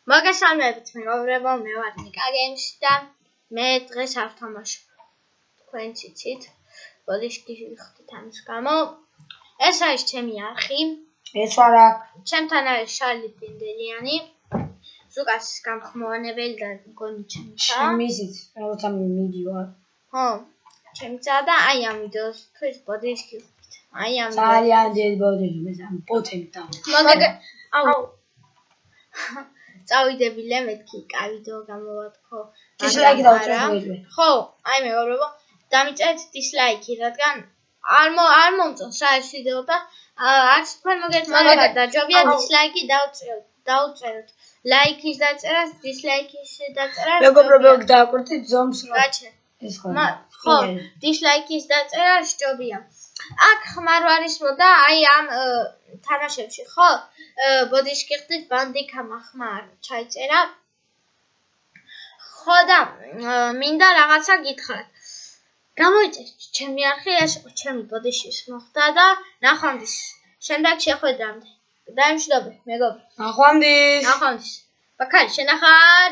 მოგესალმებით მეგობრებო, მე ვარ ნიკა გეიმსიდან. მე დღეს არ ვთამაშობ. თქვენ ციცით. ბოდიშკი ხდით ამის გამო. ეს არის ჩემი არხი. ეს ვარ აქ. ჩემთან არის შარლი პინდელიანი. ზუკას გამხმოვანებელი და მგონი ჩემცა. ჩემისიც, როცა მიდივარ. ხო, ჩემცა და აი ამ ვიდეოსთვის ბოდიშკი ხდით. აი ამ ძალიან დიდი ბოდიშკი, მე ამ პოტენტა. აუ წავიდებილე მეთქი, კაი ვიდეო გამოვათქო. დისლაიკი დავწერე. ხო, აი მეგობრებო, დამიწერეთ დისლაიკი, რადგან არ მომწონს რა ეს ვიდეო და არც თქვენ მოგეწონებათ და ჯობია დისლაიკი დავწეროთ. ლაიქის დაწერას, დისლაიქის დაწერას. მეგობრებო, დააკვირდით ზომს რა. გაჩე. ეს ხო, დისლაიქის დაწერა სჯობია. აქ ხმარ ვარისმო და აი ამ თამაშებში ხო ბოდიშკი ხდით ბანდიკამა ხმარ ჩაიწერა. ხო და მინდა რაღაცა გითხრათ. გამოიწერეთ ჩემი არხი, ეს იყო ჩემი ბოდიშის მოხდა და ნახვამდის. შემდეგ შეხვედრამდე. დაიმშვიდობე, მეგობრებო. ნახვამდის. ნახვამდის. ბაქარი, შენახარ.